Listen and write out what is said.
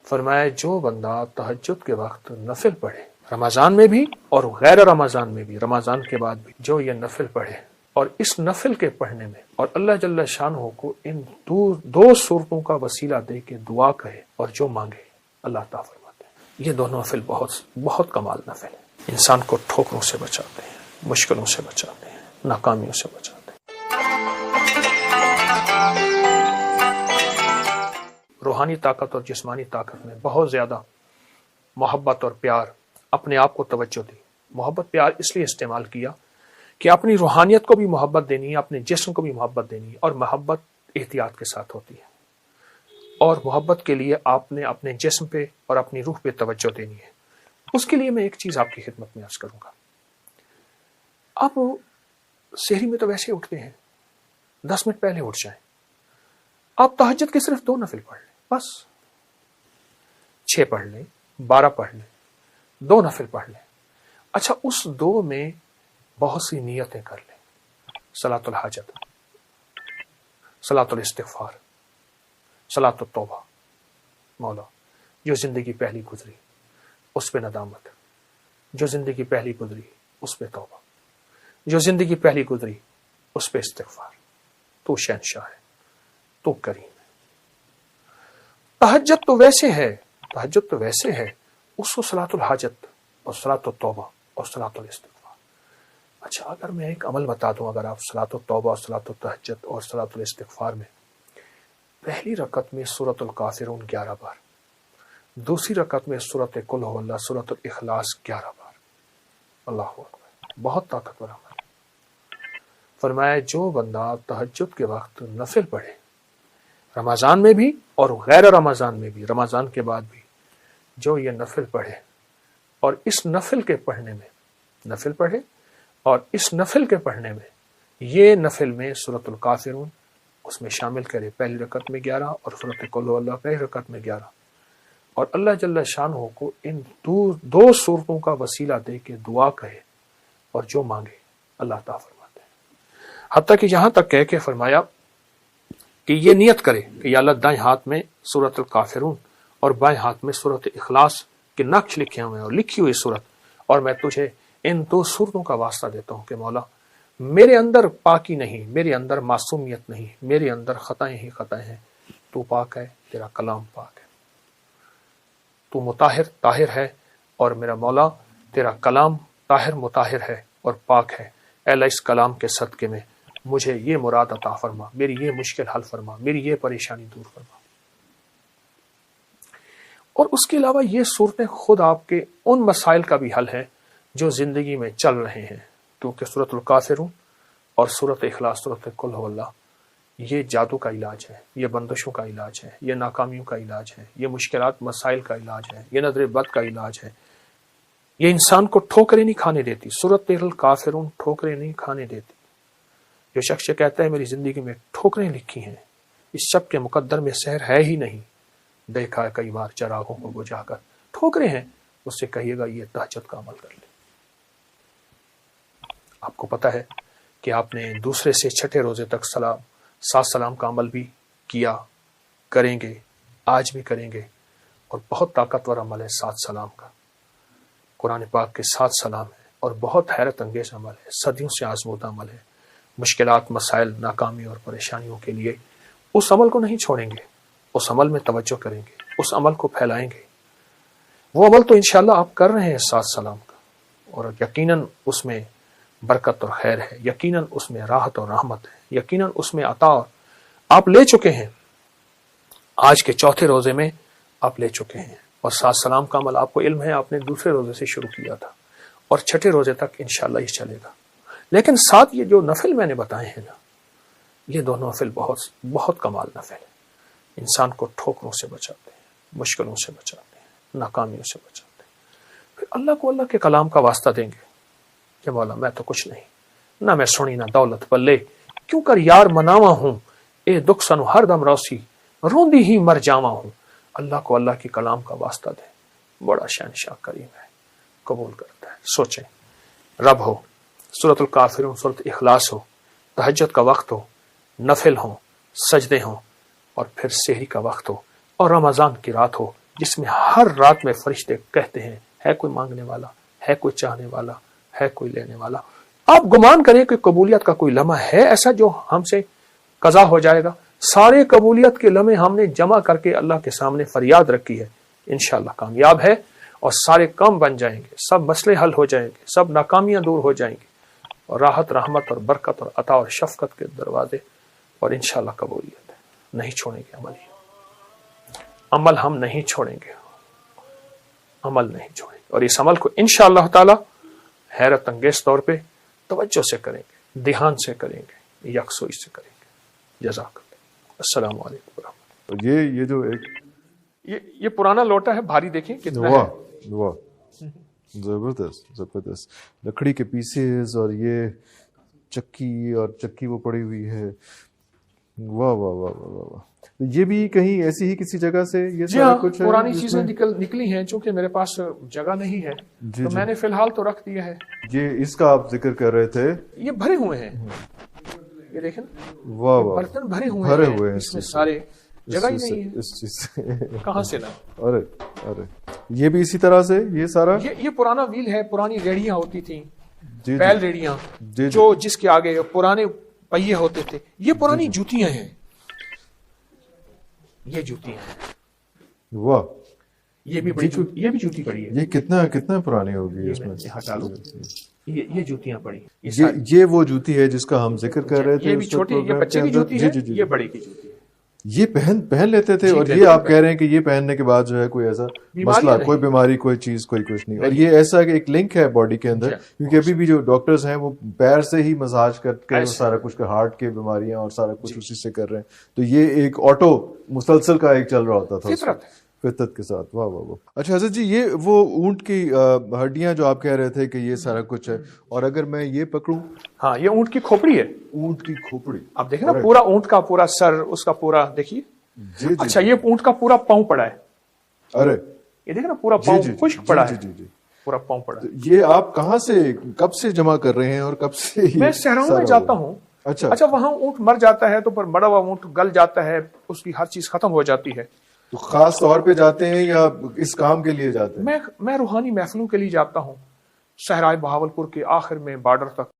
فرمایا جو بندہ تہجد کے وقت نفل پڑھے، رمضان میں بھی اور غیر رمضان میں بھی، رمضان کے بعد بھی، جو یہ نفل پڑھے اور اس نفل کے پڑھنے میں اور اللہ جل شانہ کو ان دو صورتوں کا وسیلہ دے کے دعا کہے اور جو مانگے اللہ عطا فرماتے ہیں۔ یہ دونوں نفل بہت کمال نفل ہیں، انسان کو ٹھوکروں سے بچاتے ہیں، مشکلوں سے بچاتے ہیں، ناکامیوں سے بچاتے ہیں۔ روحانی طاقت اور جسمانی طاقت میں بہت زیادہ محبت اور پیار، اپنے آپ کو توجہ دی۔ محبت پیار اس لیے استعمال کیا کہ اپنی روحانیت کو بھی محبت دینی ہے، اپنے جسم کو بھی محبت دینی ہے، اور محبت احتیاط کے ساتھ ہوتی ہے، اور محبت کے لیے آپ نے اپنے جسم پہ اور اپنی روح پہ توجہ دینی ہے۔ اس کے لیے میں ایک چیز آپ کی خدمت میں عرض کروں گا۔ آپ سحری میں تو ویسے اٹھتے ہیں، 10 منٹ پہلے اٹھ جائیں، آپ تہجد کے صرف 2 نفل پڑھ لیں، بس 6 پڑھ لیں، 12 پڑھ لیں، 2 نفل پڑھ لیں۔ اچھا، اس 2 میں بہت سی نیتیں کر لیں، صلاۃ الحاجت، صلاۃ الاستغفار، صلاۃ التوبہ۔ مولا جو زندگی پہلی گزری اس پہ ندامت، جو زندگی پہلی گزری اس پہ توبہ، جو زندگی پہلی گزری اس پہ استغفار۔ تو شہنشاہ ہے، تو کریم ہے۔ تہجد تو ویسے ہے، اس کو صلاۃ الحاجت اور صلاۃ التوبہ اور صلاۃ الاستغفار۔ اچھا، اگر میں ایک عمل بتا دوں، اگر آپ صلاۃ التوبہ اور صلاۃ التہجد اور صلاۃ الاستغفار میں پہلی رکعت میں سورۃ الکافرون 11 بار، دوسری رکعت میں سورۃ قل ھو اللہ، سورۃ الاخلاص 11 بار، اللہ اکبر، بہت طاقتور عمل ہے۔ فرمایا جو بندہ تہجد کے وقت نفل پڑھے، رمضان میں بھی اور غیر رمضان میں بھی، رمضان کے بعد بھی، جو یہ نفل پڑھے اور اس نفل کے پڑھنے میں، نفل پڑھے اور اس نفل کے پڑھنے میں، یہ نفل میں سورۃ الکافرون اس میں شامل کرے، پہلی رکعت میں 11 اور سورۃ قل ھو اللہ پہلی رکعت میں 11، اور اللہ جل شانہ کو ان 2 صورتوں کا وسیلہ دے کے دعا کہے اور جو مانگے اللہ عطا فرماتے ہیں۔ حتیٰ کہ یہاں تک کہہ کے فرمایا کہ یہ نیت کرے کہ یا اللہ دائیں ہاتھ میں سورۃ الکافرون اور بائیں ہاتھ میں سورۃ اخلاص کے نقش لکھے ہوئے ہیں اور لکھی ہوئی صورت، اور میں تجھے ان 2 صورتوں کا واسطہ دیتا ہوں کہ مولا میرے اندر پاکی نہیں، میرے اندر معصومیت نہیں، میرے اندر خطائیں ہی خطائیں ہیں، تو پاک ہے، تیرا کلام پاک ہے، تو مطہر طاہر ہے، اور میرا مولا تیرا کلام طاہر مطہر ہے اور پاک ہے۔ اے اللہ اس کلام کے صدقے میں مجھے یہ مراد عطا فرما، میری یہ مشکل حل فرما، میری یہ پریشانی دور فرما۔ اور اس کے علاوہ یہ صورتیں خود آپ کے ان مسائل کا بھی حل ہے جو زندگی میں چل رہے ہیں، کیونکہ سورۃ الکافرون اور سورۃ اخلاص، سورۃ قل ھو اللہ، یہ جادو کا علاج ہے، یہ بندشوں کا علاج ہے، یہ ناکامیوں کا علاج ہے، یہ مشکلات مسائل کا علاج ہے، یہ نظر بد کا علاج ہے، یہ انسان کو ٹھوکریں نہیں کھانے دیتی۔ سورۃ الکافرون ٹھوکریں نہیں کھانے دیتی۔ جو شخص کہتا ہے میری زندگی میں ٹھوکریں لکھی ہیں، اس شب کے مقدر میں سحر ہے ہی نہیں، دیکھا ہے کئی بار چراغوں کو بجھا کر، ٹھوکریں ہیں، اس سے کہیے گا یہ تہجد کا عمل کر لے۔ آپ کو پتا ہے کہ آپ نے دوسرے سے چھٹے روزے تک 7 سلام کا عمل بھی کیا، کریں گے، آج بھی کریں گے، اور بہت طاقتور عمل ہے 7 سلام کا۔ قرآن پاک کے 7 سلام ہے اور بہت حیرت انگیز عمل ہے، صدیوں سے آزمودہ عمل ہے۔ مشکلات، مسائل، ناکامی اور پریشانیوں کے لیے اس عمل کو نہیں چھوڑیں گے، اس عمل میں توجہ کریں گے، اس عمل کو پھیلائیں گے۔ وہ عمل تو انشاءاللہ آپ کر رہے ہیں 7 سلام کا، اور یقیناً اس میں برکت اور خیر ہے، یقیناً اس میں راحت اور رحمت ہے، یقیناً اس میں عطا آپ لے چکے ہیں۔ آج کے 4تھے روزے میں آپ لے چکے ہیں، اور 7 سلام کا عمل آپ کو علم ہے، آپ نے دوسرے روزے سے شروع کیا تھا، اور چھٹے روزے تک انشاءاللہ یہ چلے گا۔ لیکن ساتھ یہ جو نفل میں نے بتائے ہیں نا، یہ دونوں نفل بہت کمال نفل ہے، انسان کو ٹھوکروں سے بچاتے ہیں، مشکلوں سے بچاتے ہیں، ناکامیوں سے بچاتے ہیں۔ پھر اللہ کو اللہ کے کلام کا واسطہ دیں گے کہ مولا میں تو کچھ نہیں، نہ میں سنی نہ دولت پلے، کیوں کر یار مناوا ہوں، اے دکھ سنو ہر دم روسی، روندی ہی مر جاوا ہوں۔ اللہ کو اللہ کی کلام کا واسطہ دیں، بڑا شہنشاہ کریم ہے، قبول کرتا ہے۔ سوچیں، رب ہو، سورۃ الکافرون، سورۃ اخلاص ہو، تہجد کا وقت ہو، نفل ہوں، سجدے ہوں، اور پھر سحری کا وقت ہو، اور رمضان کی رات ہو، جس میں ہر رات میں فرشتے کہتے ہیں ہے کوئی مانگنے والا، ہے کوئی چاہنے والا، ہے کوئی لینے والا. آپ گمان کریں کہ قبولیت کا کوئی لمحہ ہے ایسا جو ہم سے قضا ہو جائے گا؟ سارے قبولیت کے لمحے ہم نے جمع کر کے اللہ کے سامنے فریاد رکھی ہے، انشاءاللہ کامیاب ہے، اور سارے کام بن جائیں گے، سب مسئلے حل ہو جائیں گے، سب ناکامیاں دور ہو جائیں گی، اور راحت، رحمت اور برکت اور عطا اور شفقت کے دروازے، اور انشاءاللہ قبولیت ہے. نہیں چھوڑیں گے عمل ہم نہیں چھوڑیں گے، عمل نہیں چھوڑیں گے، اور اس عمل کو انشاءاللہ تعالی حیرت انگیز طور پہ توجہ سے کریں گے، دھیان سے کریں گے، یکسوئی سے کریں گے. جزاک اللہ. السلام علیکم ورحمۃ اللہ. یہ جو ایک یہ پرانا لوٹا ہے، بھاری دیکھیں کتنا ہے. واہ زبردست زبردست، لکڑی کے پیسز، اور یہ چکی، اور چکی وہ پڑی ہوئی ہے. واہ واہ واہ واہ واہ. یہ بھی کہیں ایسی ہی کسی جگہ سے یہ جی سارا ہاں، کچھ ہے پرانی جس چیزیں میں؟ نکلی ہیں، چونکہ میرے پاس جگہ نہیں ہے جی تو جی. میں نے فی الحال تو رکھ دیا ہے. یہ اس کا آپ ذکر کر رہے تھے. یہ بھرے ہوئے ہیں، یہ دیکھیں واہ واہ، برتن بھرے بھرے ہوئے ہوئے ہیں، ہیں اس میں سارے جگہ ہی نہیں ہے، اس چیز سے. کہاں سے لا. ارے ارے، یہ بھی اسی طرح سے یہ سارا. یہ پرانا ویل ہے، پرانی ریڑیاں ہوتی تھیں، جی بیل جی ریڑیاں، جی جو جس کے آگے پرانے پہیے ہوتے تھے. یہ پرانی جوتیاں ہیں، یہ جوتیاں ہیں. واہ، یہ بھی جوتی پڑی ہے. یہ کتنا پرانی ہوگی اس میں. ہٹا لو، یہ جوتیاں پڑی ہیں. یہ وہ جوتی ہے جس کا ہم ذکر کر رہے تھے. یہ بھی چھوٹی، یہ بچے کی جوتی ہے، یہ بڑے کی جوتی ہے. یہ پہن لیتے تھے، اور یہ آپ کہہ رہے ہیں کہ یہ پہننے کے بعد جو ہے کوئی ایسا مسئلہ، کوئی بیماری، کوئی چیز، کوئی کچھ نہیں. اور یہ ایسا کہ ایک لنک ہے باڈی کے اندر، کیونکہ ابھی بھی جو ڈاکٹرز ہیں وہ پیر سے ہی مساج کر کے سارا کچھ، ہارٹ کے بیماریاں اور سارا کچھ اسی سے کر رہے ہیں. تو یہ ایک آٹو مسلسل کا ایک چل رہا ہوتا تھا فطرت کے ساتھ. واہ واہ واہ. اچھا حضرت جی، یہ وہ اونٹ کی ہڈیاں جو آپ کہہ رہے تھے کہ یہ سارا کچھ ہے، اور اگر میں یہ پکڑوں. ہاں، یہ اونٹ کی کھوپڑی ہے. اونٹ کی کھوپڑی. اب دیکھیں نا، پورا اونٹ کا پورا سر، اس کا پورا دیکھیے. اچھا، یہ اونٹ کا پورا پاؤں پڑا ہے. ارے یہ دیکھیں نا، پورا پاؤں خشک پڑا ہے، پورا پاؤں پڑا ہے. یہ آپ کہاں سے، کب سے جمع کر رہے ہیں، اور کب سے؟ میں صحراؤں میں جاتا ہوں. اچھا، وہاں اونٹ مر جاتا ہے تو پر بڑا ہوا اونٹ گل جاتا ہے، اس کی ہر چیز ختم ہو جاتی ہے. تو خاص طور پہ جاتے ہیں یا اس کام کے لیے جاتے ہیں؟ میں روحانی محفلوں کے لیے جاتا ہوں، صحرائے بہاولپور کے آخر میں بارڈر تک.